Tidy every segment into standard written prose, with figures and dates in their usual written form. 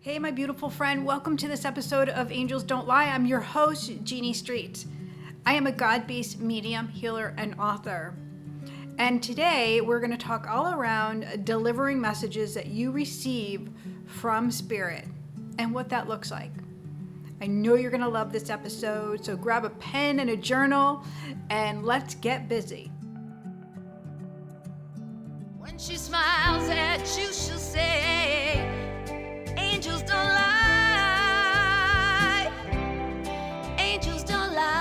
Hey, my beautiful friend, welcome to this episode of Angels Don't Lie. I'm your host, Jeanne Street. I am a God-based medium, healer, and author. And today we're going to talk all around delivering messages that you receive from Spirit and what that looks like. I know you're going to love this episode, so grab a pen and a journal and let's get busy. When she smiles at you, she'll say, angels don't lie. Angels don't lie.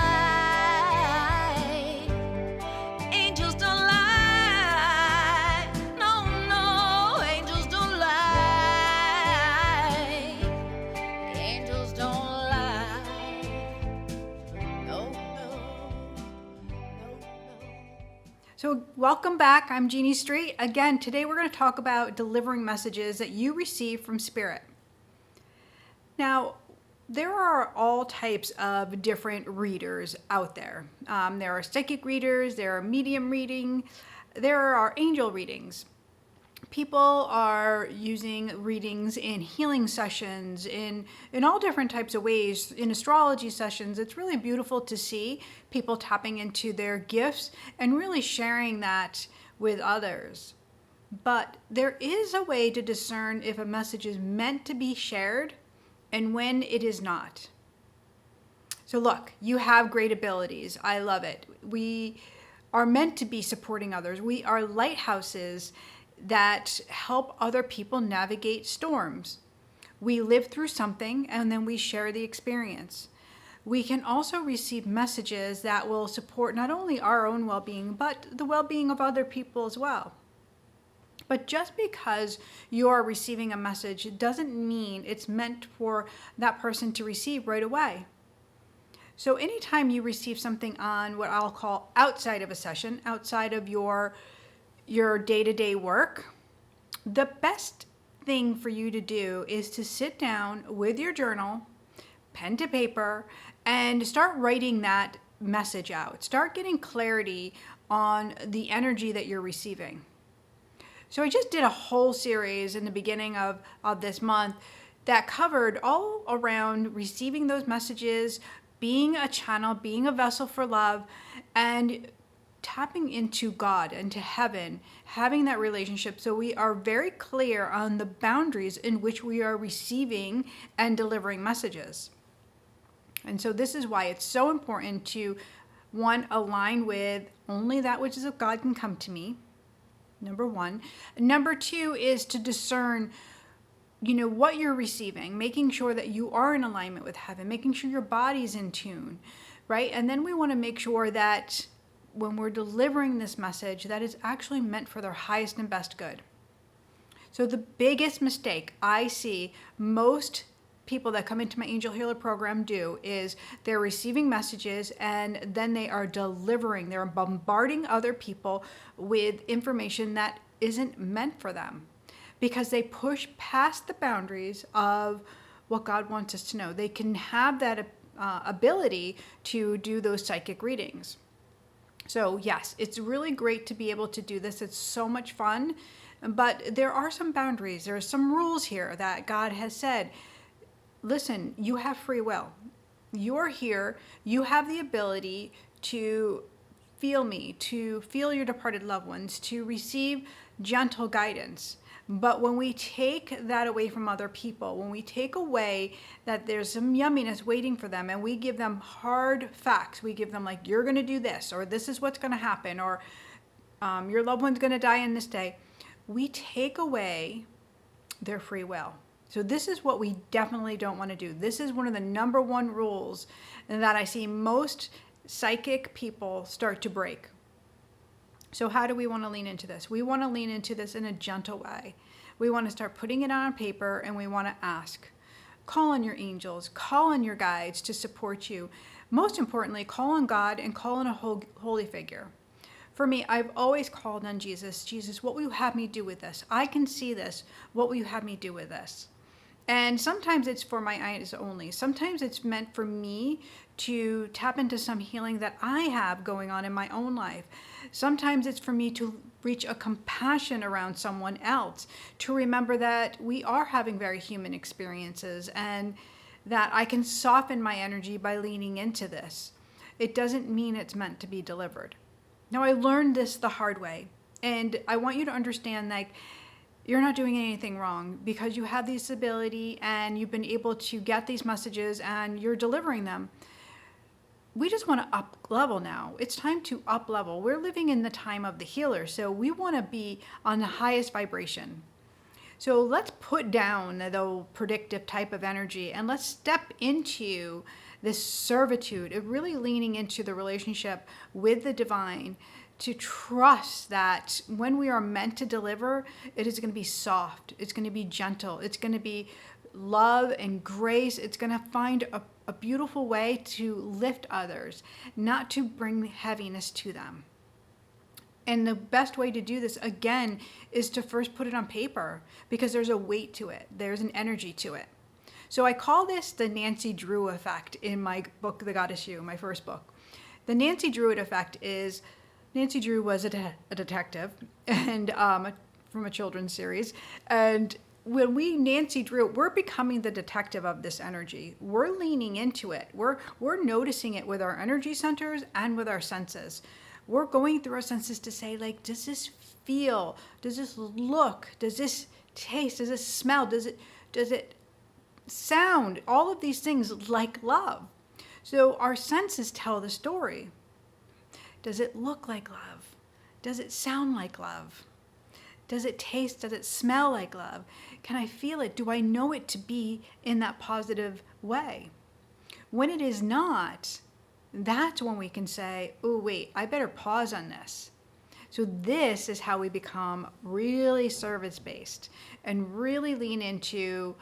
Angels don't lie. No, no, angels don't lie. Angels don't lie. No, no, no. So welcome back. I'm Jeanne Street. Again, today we're going to talk about delivering messages that you receive from Spirit. Now, there are all types of different readers out there. There are psychic readers, there are medium reading, there are angel readings. People are using readings in healing sessions, in all different types of ways, in astrology sessions. It's really beautiful to see people tapping into their gifts and really sharing that with others. But there is a way to discern if a message is meant to be shared and when it is not. So look, you have great abilities. I love it. We are meant to be supporting others. We are lighthouses that help other people navigate storms. We live through something and then we share the experience. We can also receive messages that will support not only our own well-being, but the well-being of other people as well. But just because you are receiving a message, it doesn't mean it's meant for that person to receive right away. So anytime you receive something on what I'll call outside of a session, outside of your day-to-day work, the best thing for you to do is to sit down with your journal, pen to paper, and start writing that message out. Start getting clarity on the energy that you're receiving. So I just did a whole series in the beginning of this month that covered all around receiving those messages, being a channel, being a vessel for love, and tapping into God, into heaven, having that relationship so we are very clear on the boundaries in which we are receiving and delivering messages. And so this is why it's so important to, one, align with only that which is of God can come to me. Number one. Number two is to discern, what you're receiving, making sure that you are in alignment with heaven, making sure your body's in tune, right? And then we want to make sure that when we're delivering this message, that is actually meant for their highest and best good. So the biggest mistake I see most people that come into my Angel Healer program do is they're receiving messages and then they are delivering, they're bombarding other people with information that isn't meant for them because they push past the boundaries of what God wants us to know. They can have that ability to do those psychic readings. So yes, it's really great to be able to do this. It's so much fun, but there are some boundaries. There are some rules here that God has said. Listen, you have free will. You're here. You have the ability to feel me, to feel your departed loved ones, to receive gentle guidance. But when we take that away from other people, when we take away that there's some yumminess waiting for them and we give them hard facts, we give them like, you're going to do this, or this is what's going to happen, or your loved one's going to die in this day, we take away their free will. So this is what we definitely don't want to do. This is one of the number one rules that I see most psychic people start to break. So how do we want to lean into this? We want to lean into this in a gentle way. We want to start putting it on paper and we want to ask. Call on your angels, call on your guides to support you. Most importantly, call on God and call on a holy figure. For me, I've always called on Jesus. Jesus, what will you have me do with this? I can see this. What will you have me do with this? And sometimes it's for my eyes only. Sometimes it's meant for me to tap into some healing that I have going on in my own life. Sometimes it's for me to reach a compassion around someone else, to remember that we are having very human experiences and that I can soften my energy by leaning into this. It doesn't mean it's meant to be delivered. Now, I learned this the hard way, and I want you to understand, like, you're not doing anything wrong because you have this ability and you've been able to get these messages and you're delivering them. We just want to up level now. It's time to up level. We're living in the time of the healer, so we want to be on the highest vibration. So let's put down the predictive type of energy and let's step into this servitude of really leaning into the relationship with the divine, to trust that when we are meant to deliver, it is going to be soft, it's going to be gentle, it's going to be love and grace. It's going to find a beautiful way to lift others, not to bring heaviness to them. And the best way to do this, again, is to first put it on paper, because there's a weight to it. There's an energy to it. So I call this the Nancy Drew effect in my book, The Goddess You, my first book. The Nancy Drew effect is, Nancy Drew was a detective and from a children's series. And when we Nancy Drew, we're becoming the detective of this energy. We're leaning into it. We're noticing it with our energy centers and with our senses. We're going through our senses to say, like, does this feel? Does this look? Does this taste? Does this smell? Does it sound? All of these things like love. So our senses tell the story. Does it look like love? Does it sound like love? Does it taste? Does it smell like love? Can I feel it? Do I know it to be in that positive way? When it is not, that's when we can say, oh, wait, I better pause on this. So this is how we become really service-based and really lean into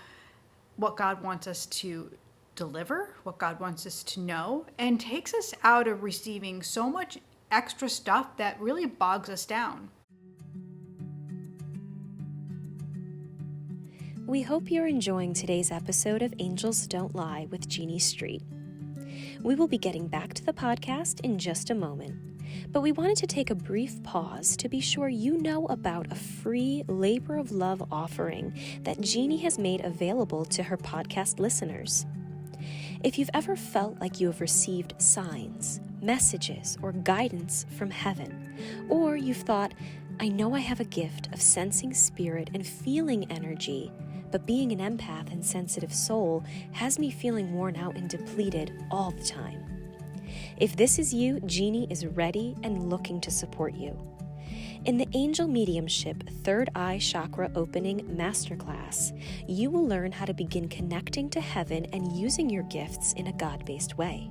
what God wants us to deliver, what God wants us to know, and takes us out of receiving so much extra stuff that really bogs us down. We hope you're enjoying today's episode of Angels Don't Lie with Jeanne Street. We will be getting back to the podcast in just a moment, but we wanted to take a brief pause to be sure you know about a free labor of love offering that Jeanne has made available to her podcast listeners. If you've ever felt like you have received signs, messages, or guidance from heaven, or you've thought, I know I have a gift of sensing spirit and feeling energy, but being an empath and sensitive soul has me feeling worn out and depleted all the time. If this is you, Jeanne is ready and looking to support you. In the Angel Mediumship Third Eye Chakra Opening Masterclass, you will learn how to begin connecting to heaven and using your gifts in a God-based way.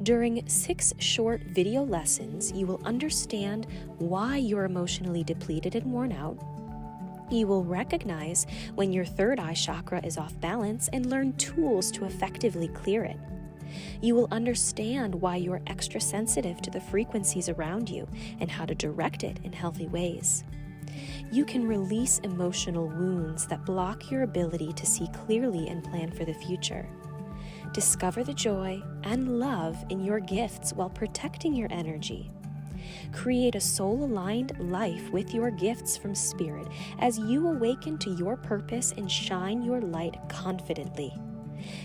During 6 short video lessons, you will understand why you're emotionally depleted and worn out. You will recognize when your third eye chakra is off balance and learn tools to effectively clear it. You will understand why you are extra sensitive to the frequencies around you and how to direct it in healthy ways. You can release emotional wounds that block your ability to see clearly and plan for the future. Discover the joy and love in your gifts while protecting your energy. Create a soul-aligned life with your gifts from Spirit as you awaken to your purpose and shine your light confidently.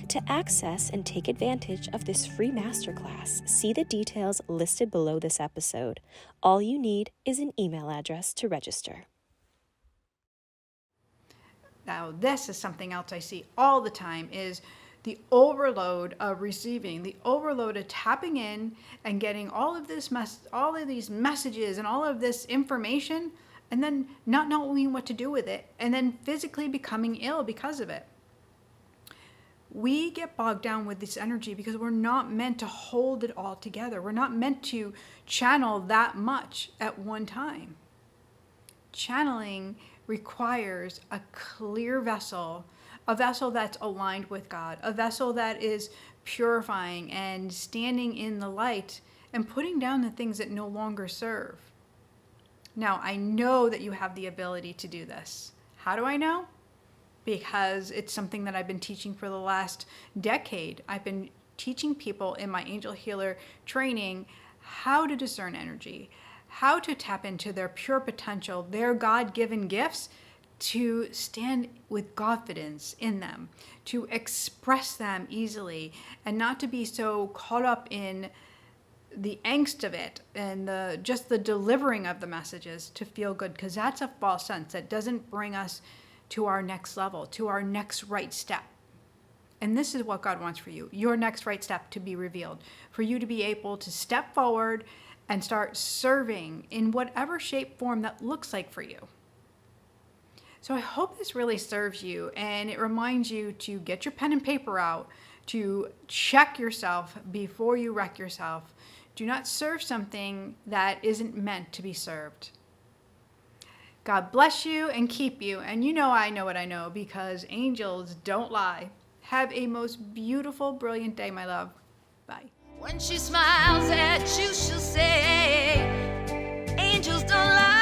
To access and take advantage of this free masterclass, see the details listed below this episode. All you need is an email address to register. Now, this is something else I see all the time, is the overload of receiving, the overload of tapping in and getting all of these messages and all of this information, and then not knowing what to do with it, and then physically becoming ill because of it. We get bogged down with this energy because we're not meant to hold it all together. We're not meant to channel that much at one time. Channeling requires a clear vessel, a vessel that's aligned with God, a vessel that is purifying and standing in the light and putting down the things that no longer serve. Now, I know that you have the ability to do this. How do I know? because it's something that I've been teaching for the last decade. I've been teaching people in my angel healer training how to discern energy, how to tap into their pure potential, their God-given gifts, to stand with confidence in them, to express them easily, and not to be so caught up in the angst of it and just the delivering of the messages to feel good, because that's a false sense that doesn't bring us to our next level, to our next right step. And this is what God wants for you, your next right step to be revealed, for you to be able to step forward and start serving in whatever shape, form that looks like for you. So I hope this really serves you, and it reminds you to get your pen and paper out, to check yourself before you wreck yourself. Do not serve something that isn't meant to be served. God bless you and keep you. And you know I know what I know, because angels don't lie. Have a most beautiful, brilliant day, my love. Bye. When she smiles at you, she'll say, angels don't lie.